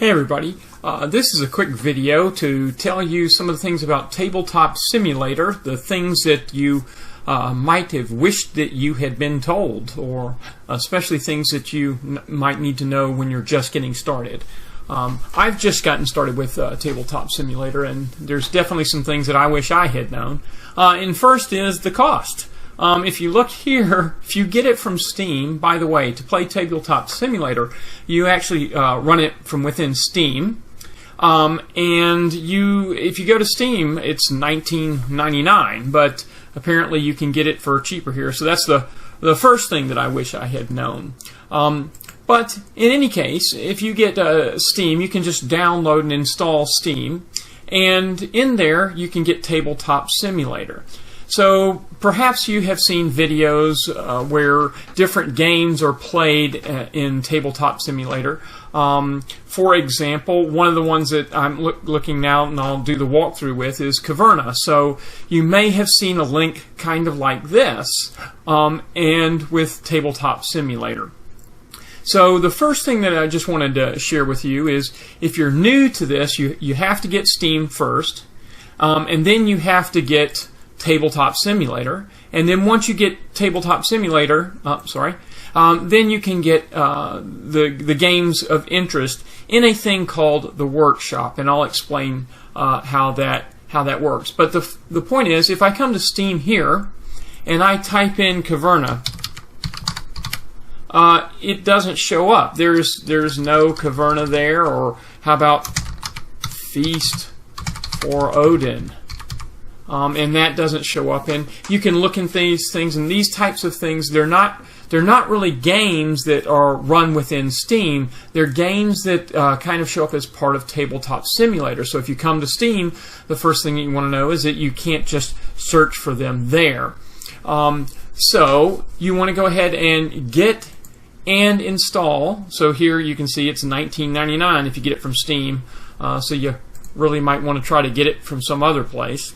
Hey everybody, this is a quick video to tell you some of the things about Tabletop Simulator, the things that you might have wished that you had been told, or especially things that you might need to know when you're just getting started. I've just gotten started with Tabletop Simulator, and there's definitely some things that I wish I had known. And first is the cost. If you look here, if you get it from Steam, by the way, to play Tabletop Simulator, you actually run it from within Steam. And if you go to Steam, it's $19.99, but apparently you can get it for cheaper here. So that's the first thing that I wish I had known. But in any case, if you get Steam, you can just download and install Steam. And in there, you can get Tabletop Simulator. So perhaps you have seen videos where different games are played in Tabletop Simulator. For example, one of the ones that I'm looking now and I'll do the walkthrough with is Caverna. So you may have seen a link kind of like this, and with Tabletop Simulator. So the first thing that I just wanted to share with you is if you're new to this, you have to get Steam first, and then you have to get Tabletop Simulator, and then once you get Tabletop Simulator, then you can get the games of interest in a thing called the workshop, and I'll explain how that works. But the point is, if I come to Steam here and I type in Caverna, it doesn't show up. There's no Caverna there. Or how about Feast for Odin? And that doesn't show up. And you can look in these things, and these types of things, they're not really games that are run within Steam. They're games that kind of show up as part of Tabletop Simulator. So if you come to Steam, the first thing you want to know is that you can't just search for them there. So you want to go ahead and get and install. So here you can see it's $19.99 if you get it from Steam. So you really might want to try to get it from some other place.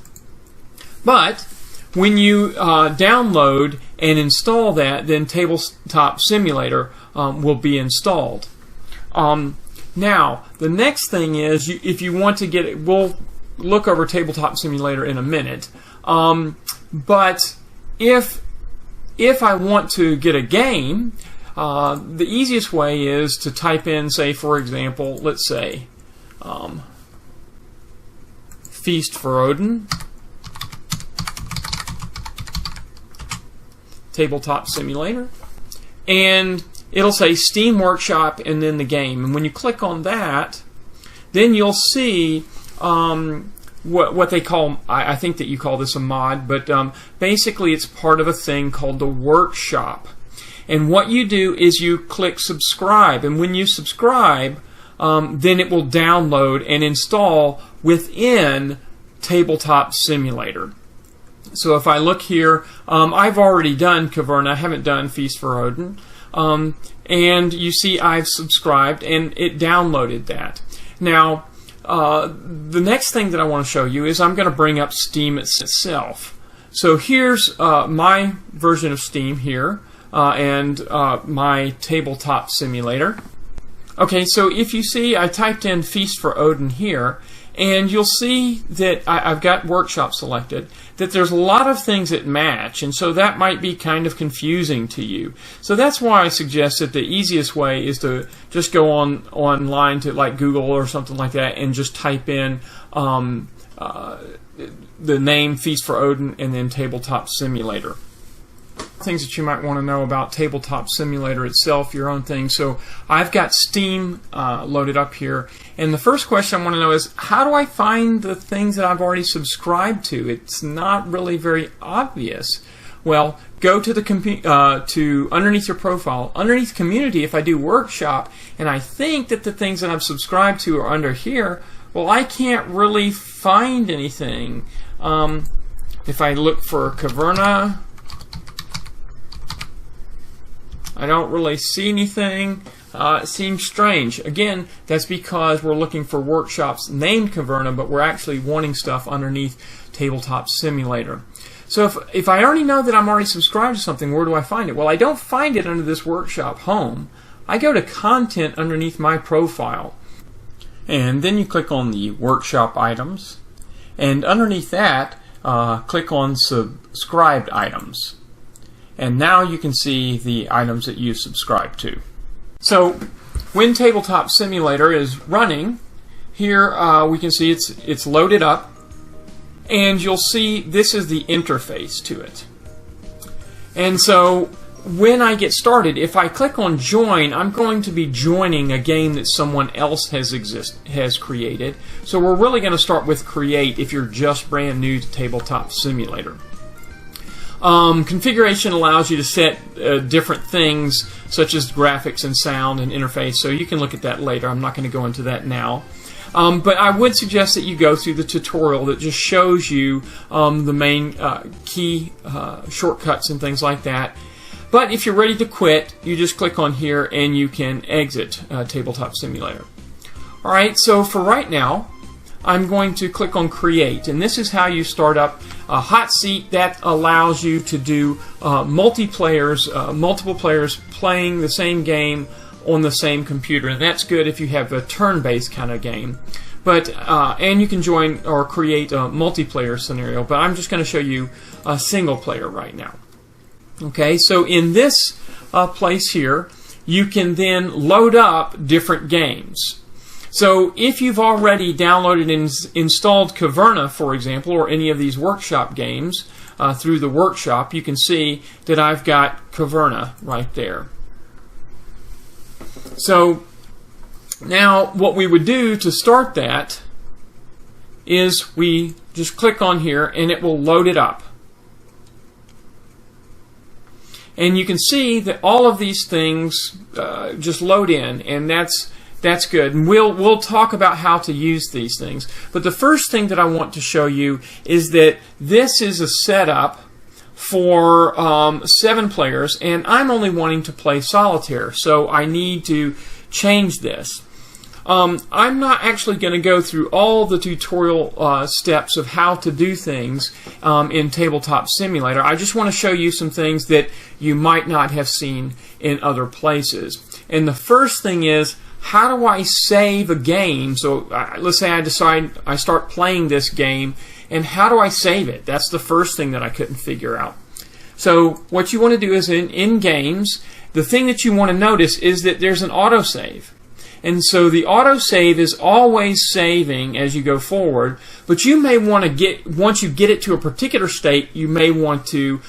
But when you download and install that, then Tabletop Simulator will be installed. Now, the next thing is, if you want to get it, we'll look over Tabletop Simulator in a minute. But if I want to get a game, the easiest way is to type in, say, for example, let's say, Feast for Odin. Tabletop Simulator, and it'll say Steam Workshop and then the game. And when you click on that, then you'll see what they call, I think that you call this a mod, but basically it's part of a thing called the workshop. And what you do is you click subscribe, and when you subscribe, then it will download and install within Tabletop Simulator. So if I look here, I've already done Caverna. I haven't done Feast for Odin. And you see I've subscribed, and it downloaded that. Now, the next thing that I want to show you is I'm going to bring up Steam itself. So here's my version of Steam here, and my Tabletop Simulator. Okay, so if you see, I typed in Feast for Odin here, and you'll see that I've got Workshop selected, that there's a lot of things that match, and so that might be kind of confusing to you. So that's why I suggest that the easiest way is to just go online to like Google or something like that and just type in the name Feast for Odin and then Tabletop Simulator. Things that you might want to know about Tabletop Simulator itself, your own thing. So I've got Steam loaded up here, and the first question I want to know is, how do I find the things that I've already subscribed to? It's not really very obvious. Well, go to the underneath your profile, underneath Community. If I do Workshop, and I think that the things that I've subscribed to are under here, well, I can't really find anything. If I look for Caverna, I don't really see anything. It seems strange. Again, that's because we're looking for workshops named Caverna, but we're actually wanting stuff underneath Tabletop Simulator. So if I already know that I'm already subscribed to something, where do I find it? Well, I don't find it under this workshop home. I go to Content underneath my profile. And then you click on the workshop items, and underneath that click on subscribed items. And now you can see the items that you subscribe to. So when Tabletop Simulator is running, here we can see it's loaded up, and you'll see this is the interface to it. And so when I get started, if I click on join, I'm going to be joining a game that someone else has created. So we're really going to start with create if you're just brand new to Tabletop Simulator. Configuration allows you to set different things such as graphics and sound and interface, so you can look at that later. I'm not going to go into that now. But I would suggest that you go through the tutorial that just shows you the main key shortcuts and things like that. But if you're ready to quit, you just click on here and you can exit Tabletop Simulator. Alright, so for right now, I'm going to click on Create, and this is how you start up a hot seat that allows you to do multiple players playing the same game on the same computer, and that's good if you have a turn-based kind of game. But and you can join or create a multiplayer scenario, but I'm just going to show you a single player right now. Okay, so in this place here, you can then load up different games. So if you've already downloaded and installed Caverna, for example, or any of these workshop games through the workshop, you can see that I've got Caverna right there. So now what we would do to start that is we just click on here and it will load it up. And you can see that all of these things just load in, and that's good. And we'll talk about how to use these things. But the first thing that I want to show you is that this is a setup for 7 players, and I'm only wanting to play solitaire, so I need to change this. I'm not actually going to go through all the tutorial steps of how to do things in Tabletop Simulator. I just want to show you some things that you might not have seen in other places. And the first thing is, how do I save a game? So let's say I decide I start playing this game, and how do I save it? That's the first thing that I couldn't figure out. So what you want to do is in games, the thing that you want to notice is that there's an autosave. And so the autosave is always saving as you go forward, but you may want to once you get it to a particular state, you may want to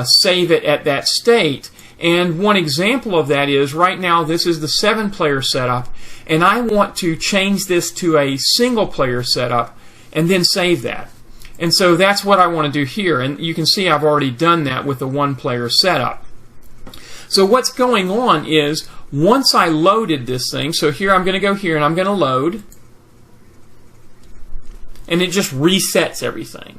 save it at that state. And one example of that is, right now this is the 7-player setup, and I want to change this to a single-player setup and then save that. And so that's what I want to do here, and you can see I've already done that with the 1-player setup. So what's going on is, once I loaded this thing, so here I'm going to go here and I'm going to load, and it just resets everything.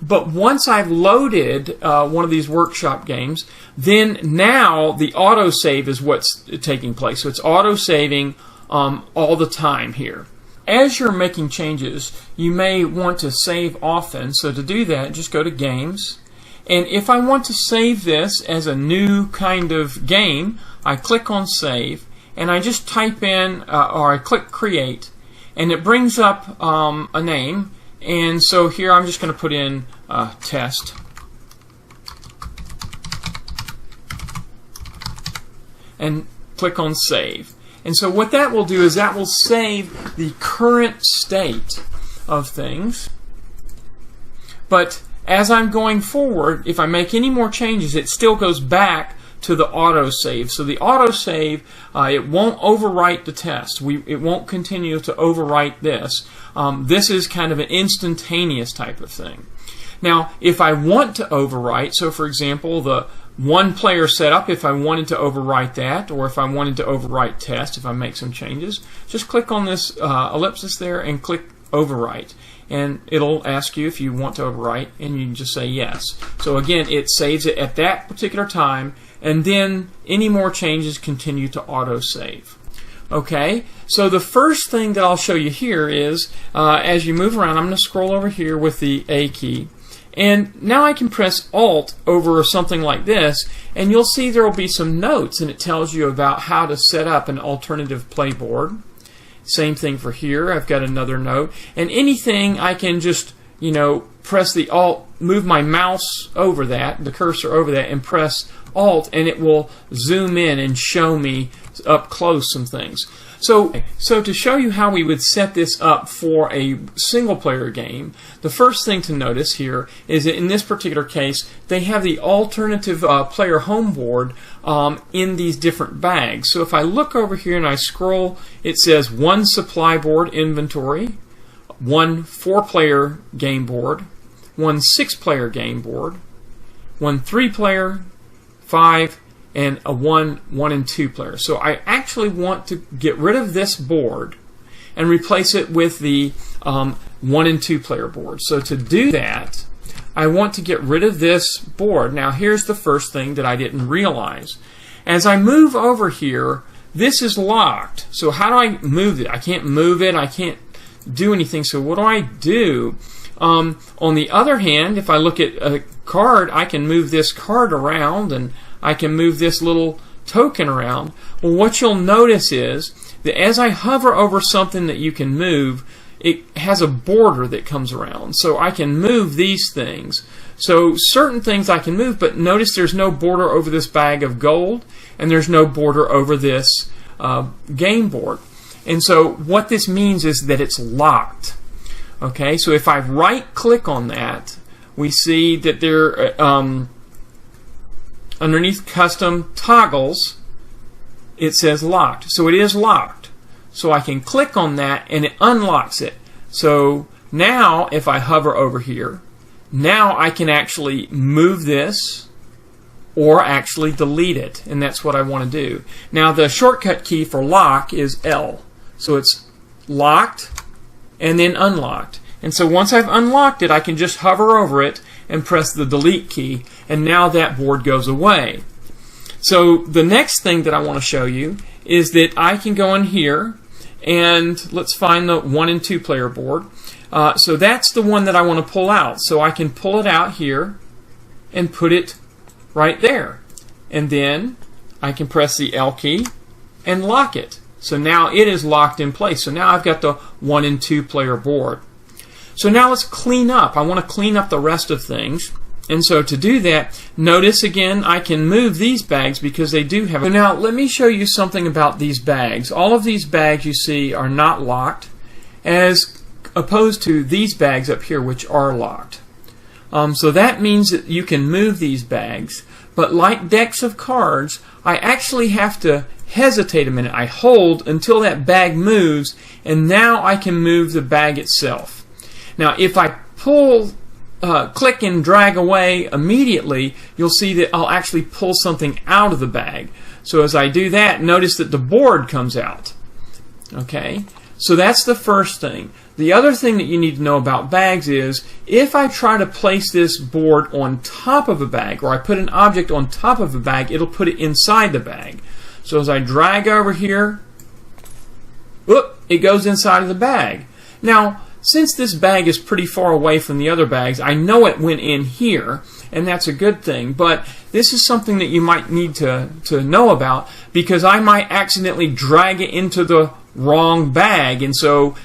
But once I've loaded one of these workshop games, then now the autosave is what's taking place. So it's autosaving all the time here. As you're making changes, you may want to save often. So to do that, just go to Games. And if I want to save this as a new kind of game, I click on Save, and I just type in, or I click Create, and it brings up a name. And so here I'm just going to put in Test. And click on Save. And so what that will do is that will save the current state of things. But as I'm going forward, if I make any more changes, it still goes back to the autosave. So the autosave, it won't overwrite the test. It won't continue to overwrite this. This is kind of an instantaneous type of thing. Now, if I want to overwrite, so for example, the 1-player setup, if I wanted to overwrite that, or if I wanted to overwrite test, if I make some changes, just click on this ellipsis there and click Overwrite. And it'll ask you if you want to overwrite, and you can just say yes. So again, it saves it at that particular time, and then any more changes continue to autosave. Okay, so the first thing that I'll show you here is, as you move around, I'm going to scroll over here with the A key, and now I can press Alt over something like this, and you'll see there will be some notes, and it tells you about how to set up an alternative playboard. Same thing for here. I've got another note. And anything I can just, press the Alt, move my mouse over that, the cursor over that, and press Alt, and it will zoom in and show me up close some things. So to show you how we would set this up for a single player game, the first thing to notice here is that in this particular case, they have the alternative player home board in these different bags. So if I look over here and I scroll, it says 1 supply board inventory, 1 4-player game board, 1 6-player game board, 1 3-player, 5, and a 1 and 2 player. So I actually want to get rid of this board and replace it with the 1 and 2 player board. So to do that, I want to get rid of this board. Now here's the first thing that I didn't realize. As I move over here, this is locked. So how do I move it? I can't move it. I can't do anything. So what do? On the other hand, if I look at a card, I can move this card around and I can move this little token around. Well, what you'll notice is that as I hover over something that you can move, it has a border that comes around. So I can move these things. So certain things I can move, but notice there's no border over this bag of gold, and there's no border over this game board. And so what this means is that it's locked. Okay, so if I right-click on that, we see that there underneath custom toggles, it says locked. So it is locked. So I can click on that and it unlocks it. So now if I hover over here, now I can actually move this or actually delete it. And that's what I want to do. Now the shortcut key for lock is L. So it's locked and then unlocked. And so once I've unlocked it, I can just hover over it and press the delete key, and now that board goes away. So the next thing that I want to show you is that I can go in here and let's find the 1 and 2 player board. So that's the one that I want to pull out. So I can pull it out here and put it right there. And then I can press the L key and lock it. So now it is locked in place. So now I've got the 1 and 2 player board. So now let's clean up. I want to clean up the rest of things. And so to do that, notice again I can move these bags because they do have. So now let me show you something about these bags. All of these bags you see are not locked, as opposed to these bags up here which are locked. So that means that you can move these bags, but like decks of cards, I actually have to hesitate a minute. I hold until that bag moves, and now I can move the bag itself. Now if I click and drag away immediately, you'll see that I'll actually pull something out of the bag. So as I do that, notice that the board comes out. Okay, so that's the first thing. The other thing that you need to know about bags is if I try to place this board on top of a bag, or I put an object on top of a bag, it'll put it inside the bag. So as I drag over here, whoop, it goes inside of the bag. Now, since this bag is pretty far away from the other bags, I know it went in here, and that's a good thing. But this is something that you might need to know about, because I might accidentally drag it into the wrong bag. And so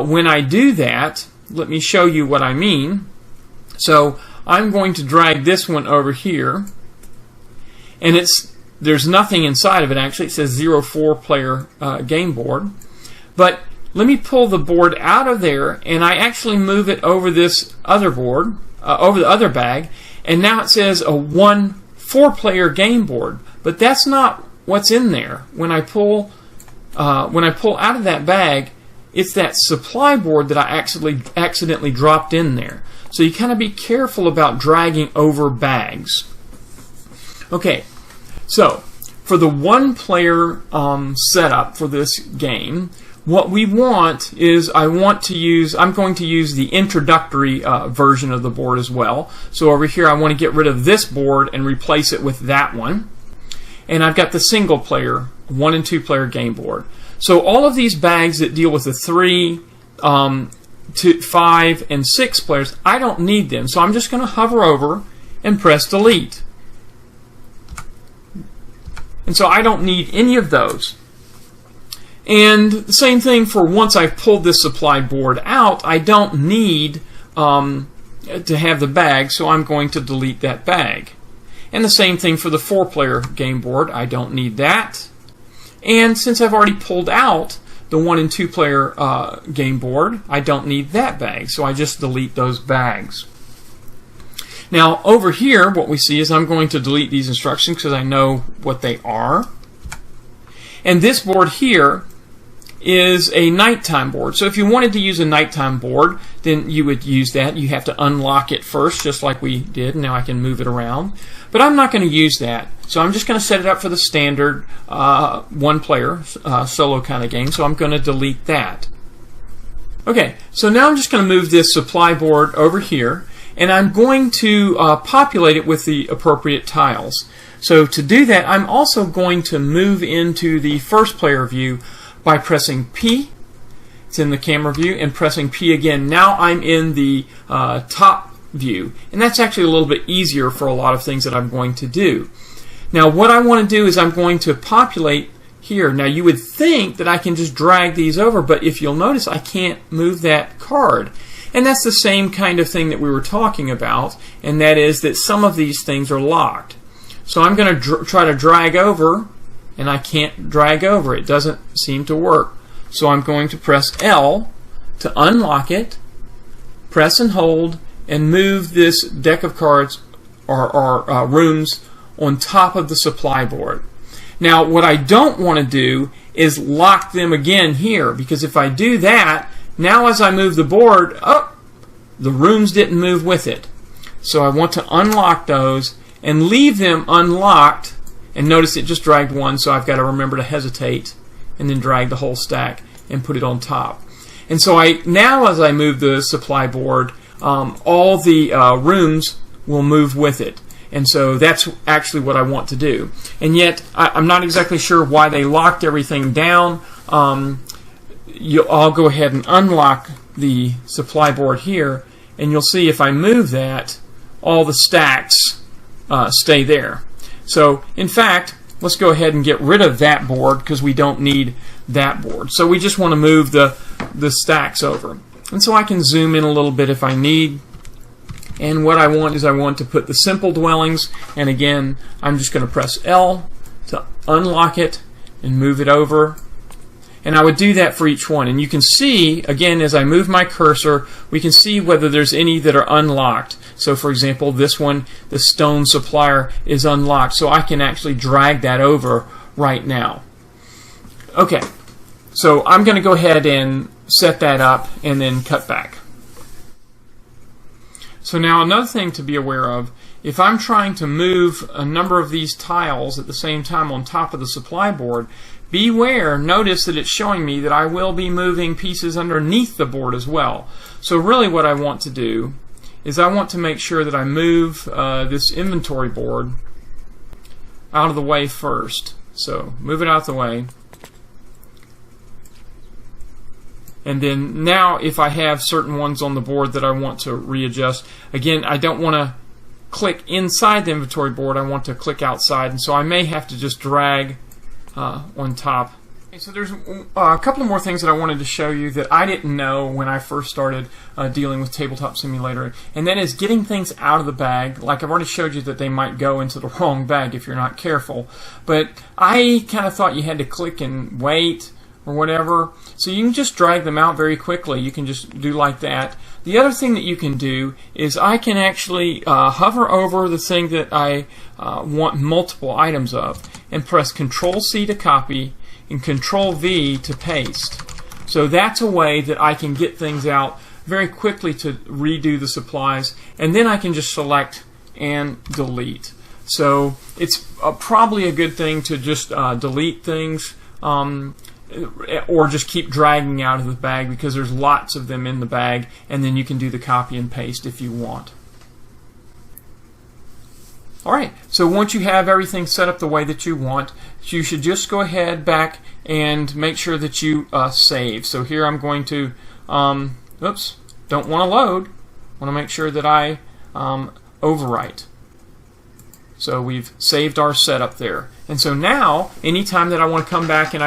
when I do that, let me show you what I mean. So I'm going to drag this one over here, and there's nothing inside of it actually. It says 4-player game board. But let me pull the board out of there, and I actually move it over this other board, over the other bag, and now it says a 4-player game board. But that's not what's in there. When I pull out of that bag, it's that supply board that I actually accidentally dropped in there. So you kind of be careful about dragging over bags. Okay, so for the 1-player setup for this game, what we want is I'm going to use the introductory version of the board as well. So over here I want to get rid of this board and replace it with that one. And I've got the single player 1 and 2 player game board. So all of these bags that deal with the 3, 5, and 6 players, I don't need them. So I'm just going to hover over and press delete. And so I don't need any of those. And the same thing for once I've pulled this supply board out, I don't need to have the bag, so I'm going to delete that bag. And the same thing for the 4-player game board. I don't need that. And since I've already pulled out the 1 and 2-player game board, I don't need that bag, so I just delete those bags. Now over here what we see is I'm going to delete these instructions because I know what they are. And this board here is a nighttime board. So if you wanted to use a nighttime board, then you would use that. You have to unlock it first, just like we did. Now I can move it around. But I'm not going to use that. So I'm just going to set it up for the standard 1-player solo kind of game. So I'm going to delete that. Okay, so now I'm just going to move this supply board over here, and I'm going to populate it with the appropriate tiles. So to do that, I'm also going to move into the 1st-player view by pressing P. It's in the camera view, and pressing P again. Now I'm in the top view, and that's actually a little bit easier for a lot of things that I'm going to do. Now what I want to do is I'm going to populate here. Now you would think that I can just drag these over, but if you'll notice, I can't move that card. And that's the same kind of thing that we were talking about, and that is that some of these things are locked. So I'm going to try to drag over, and I can't drag over. It doesn't seem to work. So I'm going to press L to unlock it, press and hold, and move this deck of cards or rooms on top of the supply board. Now what I don't want to do is lock them again here, because if I do that, now as I move the board, the rooms didn't move with it. So I want to unlock those and leave them unlocked. And notice it just dragged one, so I've got to remember to hesitate and then drag the whole stack and put it on top. And so now as I move the supply board, all the rooms will move with it. And so that's actually what I want to do. And yet I'm not exactly sure why they locked everything down. I'll go ahead and unlock the supply board here, and you'll see if I move that, all the stacks stay there. So in fact, let's go ahead and get rid of that board because we don't need that board. So we just want to move the stacks over. And so I can zoom in a little bit if I need. And what I want is I want to put the simple dwellings, and again I'm just going to press L to unlock it and move it over. And I would do that for each one. And you can see, again, as I move my cursor, we can see whether there's any that are unlocked. So for example, this one, the stone supplier, is unlocked. So I can actually drag that over right now. Okay, so I'm going to go ahead and set that up and then cut back. So now another thing to be aware of, if I'm trying to move a number of these tiles at the same time on top of the supply board, beware, notice that it's showing me that I will be moving pieces underneath the board as well. So really what I want to do is I want to make sure that I move this inventory board out of the way first. So move it out of the way. And then now if I have certain ones on the board that I want to readjust, again, I don't want to click inside the inventory board, I want to click outside, and so I may have to just drag on top. Okay, so there's a couple of more things that I wanted to show you that I didn't know when I first started dealing with Tabletop Simulator, and that is getting things out of the bag. Like I've already showed you that they might go into the wrong bag if you're not careful, but I kind of thought you had to click and wait or whatever, so you can just drag them out very quickly. You can just do like that. The other thing that you can do is I can actually hover over the thing that I want multiple items of and press Control-C to copy and Control-V to paste. So that's a way that I can get things out very quickly to redo the supplies, and then I can just select and delete. So it's probably a good thing to just delete things or just keep dragging out of the bag, because there's lots of them in the bag, and then you can do the copy and paste if you want. Alright, so once you have everything set up the way that you want, you should just go ahead back and make sure that you save. So here I'm going to, oops, don't want to load, want to make sure that I overwrite. So we've saved our setup there. And so now, anytime that I want to come back and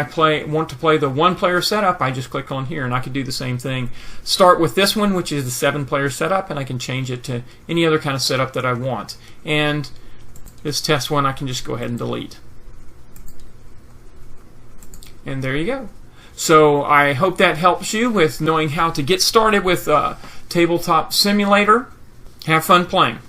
want to play the 1-player setup, I just click on here, and I can do the same thing. Start with this one, which is the 7-player setup, and I can change it to any other kind of setup that I want. And this test one I can just go ahead and delete. And there you go. So I hope that helps you with knowing how to get started with Tabletop Simulator. Have fun playing.